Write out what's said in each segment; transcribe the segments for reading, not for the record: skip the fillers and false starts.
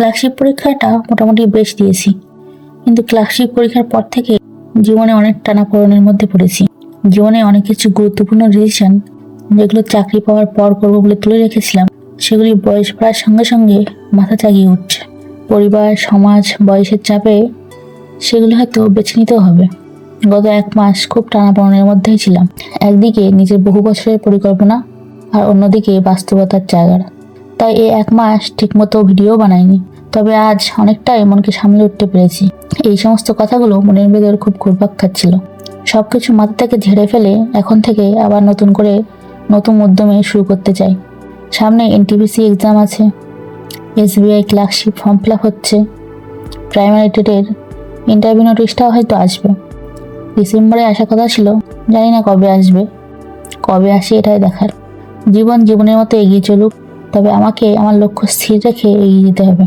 Clerkship পরীক্ষাটা মোটামুটি বেশ দিয়েছি, কিন্তু ক্লার্কশিপ পরীক্ষার পর থেকে জীবনে অনেক টানাপোড়েনের মধ্যে পড়েছি। জীবনে অনেক কিছু গুরুত্বপূর্ণ ডিসিশন যেগুলো চাকরি পাওয়ার পর করবো বলে তুলে রেখেছিলাম, সেগুলি বয়স বাড়ার সঙ্গে সঙ্গে মাথা চাগিয়ে উঠছে। পরিবার, সমাজ, বয়সের চাপে সেগুলো হয়তো বেছে নিতেও হবে। গত 1 মাস খুব টানাপোড়েনের মধ্যেই ছিলাম। একদিকে নিজের বহু বছরের পরিকল্পনা, আর অন্যদিকে বাস্তবতার জায়গা। তাই এই 1 মাস ঠিকমতো ভিডিও বানাইনি, তবে আজ অনেকটাই মনকে সামলে উঠতে পেরেছি। এই সমস্ত কথাগুলো মনের ভেতর খুব ঘুরপাক খাচ্ছিল। সবকিছু মাথা থেকে ঝেড়ে ফেলে এখন থেকে আবার নতুন করে নতুন উদ্যমে শুরু করতে চাই। সামনে এনটিপিসি এক্সাম আছে, SBI clerkship form fill up হচ্ছে, প্রাইমারি টেটের ইন্টারভিউ নোটিশটাও হয়তো আসবে। ডিসেম্বরে আসার কথা ছিল, জানি না কবে আসবে। কবে আসে এটাই দেখার। জীবন জীবনের মতো এগিয়ে চলুক, তবে আমাকে আমার লক্ষ্য স্থির রেখে এগিয়ে যেতে হবে।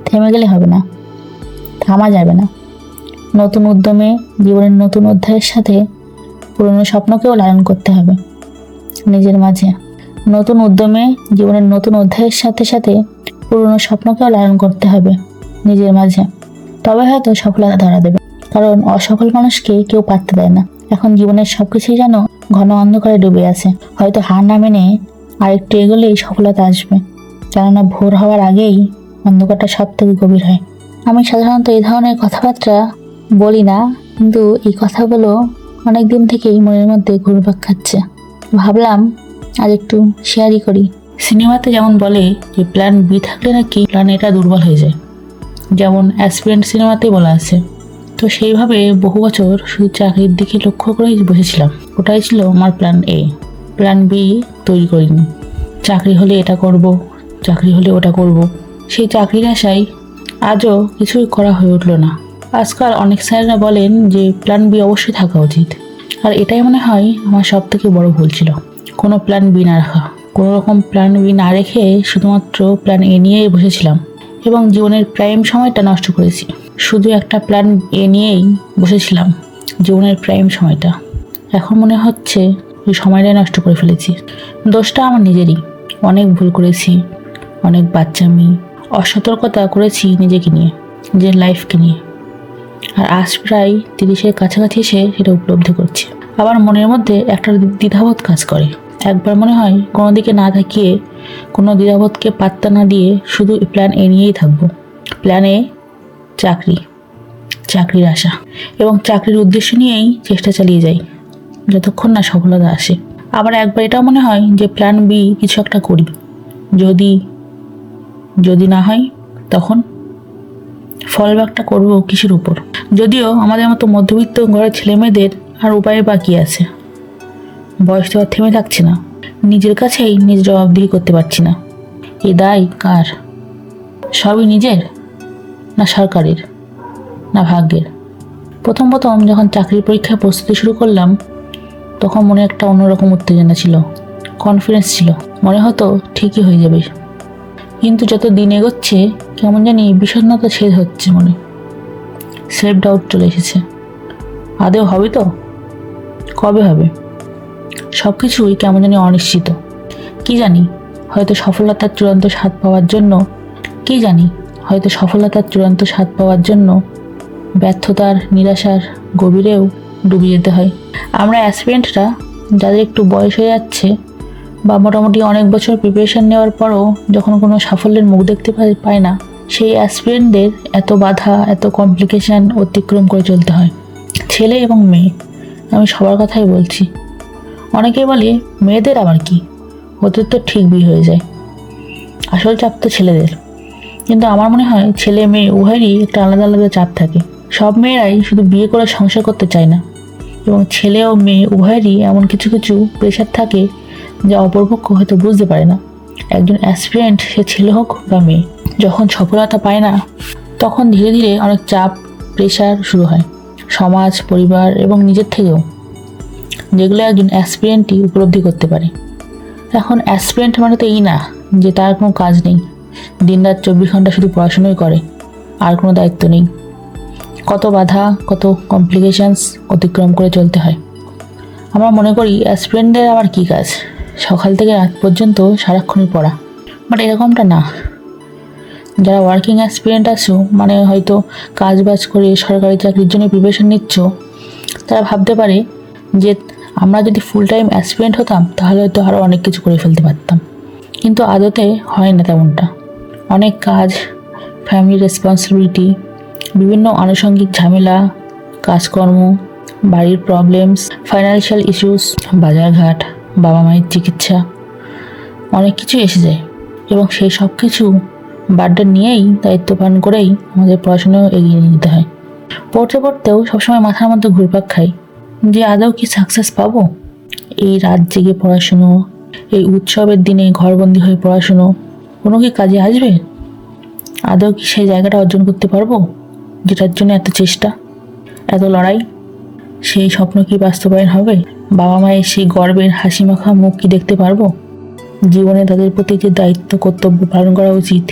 থেমে গেলে হবে না, থামা যাবে না। নতুন উদ্যমে জীবনের নতুন অধ্যায়ের সাথে পুরনো স্বপ্নকেও লালন করতে হবে নিজের মাঝে। নতুন উদ্যমে জীবনের নতুন অধ্যায়ের সাথে সাথে পুরনো স্বপ্নকেও লালন করতে হবে নিজের মাঝে। তবে হয়তো সফলতা ধরা দেবে, কারণ অসফল মানুষকে কেউ পাত্তা দেয় না। এখন জীবনের সবকিছুই যেন ঘন অন্ধকারে ডুবে আছে। হয়তো হার না মেনে আরেকটু এগোলেই সফলতা আসবে, কেননা ভোর হওয়ার আগেই অন্ধকারটা সব থেকে গভীর হয়। আমি সাধারণত এই ধরনের কথাবার্তা বলি না, কিন্তু এই কথাগুলো অনেক দিন থেকেই মনের মধ্যে ঘুরপাক খাচ্ছে। ভাবলাম আজ একটু শেয়ারই করি। সিনেমাতে যেমন বলে যে প্ল্যান বি থাকলে নাকি প্ল্যান এটা দুর্বল হয়ে যায়, যেমন অ্যাসপিরেন্ট সিনেমাতেই বলা আছে। তো সেইভাবে বহু বছর শুধু চাকরির দিকে লক্ষ্য করেই বসেছিলাম। ওটাই ছিল আমার প্ল্যান এ। প্ল্যান বি তৈরি করিনি। চাকরি হলে এটা করব, চাকরি হলে ওটা করব। সেই চাকরির আশায় আজও কিছুই করা হয়ে উঠলো না। আজকাল অনেক স্যাররা বলেন যে প্ল্যান বি অবশ্যই থাকা উচিত, আর এটাই মনে হয় আমার সব থেকে বড় ভুল ছিল। কোনো প্ল্যান বি না রাখা, কোনো রকম প্ল্যান বি না রেখে শুধুমাত্র প্ল্যান এ নিয়েই বসেছিলাম এবং জীবনের প্রাইম সময়টা নষ্ট করেছি। শুধু একটা প্ল্যান এ নিয়েই বসেছিলাম জীবনের প্রাইম সময়টা। এখন মনে হচ্ছে ওই সময়টাই নষ্ট করে ফেলেছি। দোষটা আমার নিজেরই। অনেক ভুল করেছি, অনেক বাচ্চামি, অসতর্কতা করেছি নিজেকে নিয়ে, নিজের লাইফকে নিয়ে। আর আজ প্রায় 30-এর কাছাকাছি এসে সেটা উপলব্ধি করছি। আবার মনের মধ্যে একটা দ্বিধাবোধ কাজ করে। একবার মনে হয় কোনো দিকে না তাকিয়ে, কোনো দ্বিধাবোধকে পাত্তা না দিয়ে শুধু প্ল্যান এ নিয়েই থাকবো। প্ল্যান এ চাকরি, চাকরির আশা এবং চাকরির উদ্দেশ্য নিয়েই চেষ্টা চালিয়ে যাই যতক্ষণ না সফলতা আসে। আবার একবার এটাও মনে হয় যে প্ল্যান বি কিছু একটা করি, যদি না হয় তখন ফলব্যাকটা করবো কিসের উপর? যদিও আমাদের মতো মধ্যবিত্ত ঘরের ছেলেমেয়েদের আর উপায় বাকি আছে। বয়স তো আর থেমে থাকছে না। নিজের কাছেই নিজ জবাবদিহি করতে পারছি না। এই দায় কার? সবই নিজের, না সরকারের, না ভাগ্যের? প্রথম যখন চাকরির পরীক্ষায় প্রস্তুতি শুরু করলাম, তখন মনে একটা অন্যরকম উত্তেজনা ছিল, কনফিডেন্স ছিল। মনে হতো ঠিকই হয়ে যাবে। কিন্তু যত দিন এগোচ্ছে কেমন জানি বিষণ্ণতা ছেদ হচ্ছে মনে। সেলফ ডাউট চলে এসেছে। আদেও হবে তো? কবে হবে? সব কিছুই কেমন জানি অনিশ্চিত। কি জানি, হয়তো সফলতার চূড়ান্ত স্বাদ পাওয়ার জন্য ব্যর্থতার, নিরাশার গভীরেও ডুবে যেতে হয়। আমরা অ্যাসপিরেন্টরা যাদের একটু বয়স হয়ে যাচ্ছে বা মোটামুটি অনেক বছর প্রিপারেশন নেওয়ার পরও যখন কোনো সাফল্যের মুখ দেখতে পায় না, সেই অ্যাসপিরেন্টদের এত বাধা, এত কমপ্লিকেশন অতিক্রম করে চলতে হয়। ছেলে এবং মেয়ে, আমি সবার কথাই বলছি। অনেকেই বলে মেয়েদের আবার কি, ওদের তো ঠিক বিয়ে হয়ে যায়, আসল চাপ তো ছেলেদের। কিন্তু আমার মনে হয় ছেলে মেয়ে উভয়েরই একটা আলাদা আলাদা চাপ থাকে। সব মেয়েরাই শুধু বিয়ে করে সংসার করতে চায় না, এবং ছেলে ও মেয়ে উভয়েরই এমন কিছু কিছু প্রেশার থাকে যা অপরপক্ষ হয়তো বুঝতে পারে না। একজন অ্যাসপিরেন্ট, সে ছেলে হোক বা মেয়ে, যখন সফলতা পায় না, তখন ধীরে ধীরে অনেক চাপ, প্রেশার শুরু হয়, সমাজ, পরিবার এবং নিজের থেকেও, যেগুলো একজন অ্যাসপিরেন্টই উপলব্ধি করতে পারে। এখন অ্যাসপিরেন্ট মানে তো এই না যে তার কোনো কাজ নেই, দিনরাত 24 ঘন্টা শুধু পড়াশোনাই করে, আর কোনো দায়িত্ব নেই। কত বাধা, কত কমপ্লিকেশনস অতিক্রম করে চলতে হয়। আমরা মনে করি অ্যাসপিরেন্টদের আবার কী কাজ, সকাল থেকে রাত পর্যন্ত সারাক্ষণই পড়া। বাট এরকমটা না। যারা ওয়ার্কিং অ্যাসপিরেন্ট আছো, মানে হয়তো কাজ বাজ করে সরকারি চাকরির জন্য প্রিপারেশন নিচ্ছ, তারা ভাবতে পারে যে আমরা যদি ফুল টাইম অ্যাসপিরেন্ট হতাম তাহলে হয়তো আরও অনেক কিছু করে ফেলতে পারতাম। কিন্তু আদতে হয় না তেমনটা। অনেক কাজ, ফ্যামিলি রেসপন্সিবিলিটি, বিভিন্ন আনুষঙ্গিক ঝামেলা, কাজকর্ম, বাড়ির প্রবলেমস, ফাইন্যান্সিয়াল ইস্যুস, বাজারঘাট, বাবা মায়ের চিকিৎসা, অনেক কিছু এসে যায়। এবং সেই সব কিছু বার্ডেন নিয়েই, দায়িত্ব পালন করেই আমাদের পড়াশোনাও এগিয়ে নিয়ে যেতে হয়। পড়তে পড়তেও সবসময় মাথার মধ্যে ঘুরপাক খাই যে আদৌ কি সাকসেস পাবো? এই রাত জেগে পড়াশুনো, এই উৎসবের দিনে ঘরবন্দি হয়ে পড়াশুনো কোনো কি কাজে আসবে? আদৌ কি সেই জায়গাটা অর্জন করতে পারবো যেটার জন্য এত চেষ্টা, এত লড়াই? সেই স্বপ্ন কি বাস্তবায়ন হবে? বাবা মায়ের সেই গর্বের হাসি মাখা মুখ কি দেখতে পারবো? জীবনে তাদের প্রতি যে দায়িত্ব কর্তব্য পালন করা উচিত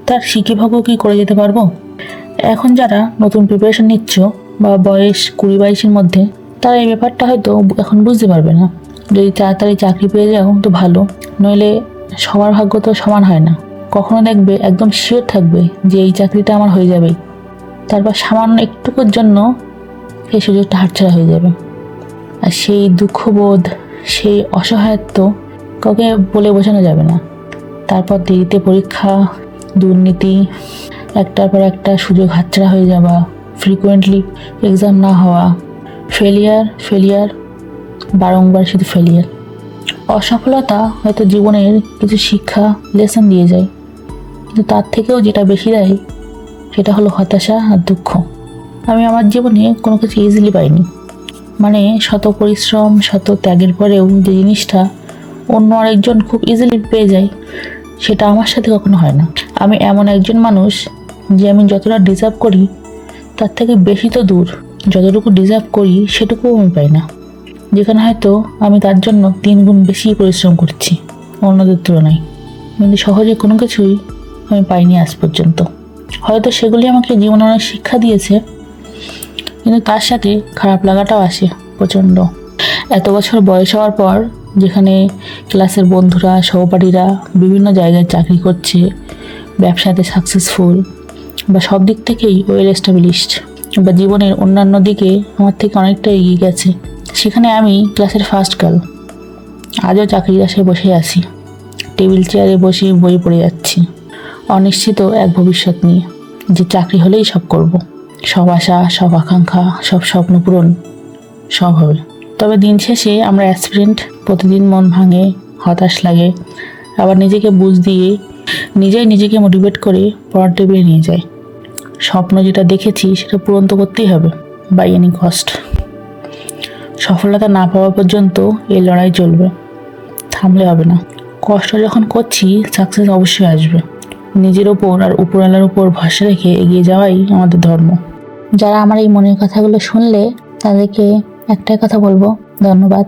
তার শিকিভাগও কি করে যেতে পারবো? এখন যারা নতুন প্রিপারেশন নিচ্ছ বা বয়স 20-22-এর মধ্যে, তারা এই ব্যাপারটা হয়তো এখন বুঝতে পারবে না। যদি তাড়াতাড়ি চাকরি পেয়ে যাও তো ভালো, নইলে সবার ভাগ্য তো সমান হয় না। কখনো দেখবে একদম শিওর থাকবে যে এই চাকরিটা আমার হয়ে যাবেই, তারপর সামান্য একটুকুর জন্য সেই সুযোগটা হাতছাড়া হয়ে যাবে। আর সেই দুঃখবোধ, সেই অসহায়ত্ব কাউকে বলে বোঝানো যাবে না। তারপর দেরিতে পরীক্ষা, দুর্নীতি, একটার পর একটা সুযোগ হাতছাড়া হয়ে যাওয়া, ফ্রিকুয়েন্টলি এক্সাম না হওয়া, ফেলিয়ার, বারংবার শুধু ফেলিয়ার। অসফলতা হয়তো জীবনের কিছু শিক্ষা, লেসন দিয়ে যায়, কিন্তু তার থেকেও যেটা বেশি দেয় সেটা হলো হতাশা আর দুঃখ। আমি আমার জীবনে কোনো কিছু ইজিলি পাইনি। মানে শত পরিশ্রম, শত ত্যাগের পরেও যে জিনিসটা অন্য আরেকজন খুব ইজিলি পেয়ে যায়, সেটা আমার সাথে কখনো হয় না। আমি এমন একজন মানুষ যে আমি যতটা ডিজার্ভ করি তার থেকে বেশি তো দূর, যতটুকু ডিজার্ভ করি সেটুকুও আমি পাই না। যেখানে হয়তো আমি তার জন্য 3 গুণ বেশি পরিশ্রম করছি অন্যদের তুলনায়, কিন্তু সহজে কোনো কিছুই আমি পাইনি আজ পর্যন্ত। হয়তো সেগুলি আমাকে জীবনে অনেক শিক্ষা দিয়েছে, কিন্তু তার সাথে খারাপ লাগাটাও আসে প্রচণ্ড। এত বছর বয়স হওয়ার পর, যেখানে ক্লাসের বন্ধুরা, সহপাঠীরা বিভিন্ন জায়গায় চাকরি করছে, ব্যবসাতে সাকসেসফুল বা সব দিক থেকেই ওয়েল এস্টাবলিশড, বা জীবনের অন্যান্য দিকে আমার থেকে অনেকটা এগিয়ে গেছে, সেখানে আমি ক্লাসের ফার্স্ট গার্ল। আজও চাকরির আশায় বসে আছি, টেবিল চেয়ারে বসে বই পড়ে যাচ্ছি, অনিশ্চিত এক ভবিষ্যৎ নিয়ে, যে চাকরি হলেই সব করব, সব আশা, সব আকাঙ্ক্ষা, সব স্বপ্ন পূরণ সব হবে। তবে দিন শেষে আমরা অ্যাসপিরেন্ট, প্রতিদিন মন ভাঙে, হতাশ লাগে, আবার নিজেকে বুঝ দিয়ে নিজেকে মোটিভেট করে পড়ার টেবিলে নিয়ে যায়। স্বপ্ন যেটা দেখেছি সেটা পূরণ তো করতেই হবে, বাই এনি কস্ট। সফলতা না পাওয়া পর্যন্ত এই লড়াই চলবে, থামলে হবে না। কষ্ট যখন করছি, সাকসেস অবশ্যই আসবে। নিজের ওপর আর উপরওয়ালার উপর ভরসা রেখে এগিয়ে যাওয়াই আমাদের ধর্ম। যারা আমার এই মনের কথাগুলো শুনলে তাদেরকে একটাই কথা বলবো, ধন্যবাদ।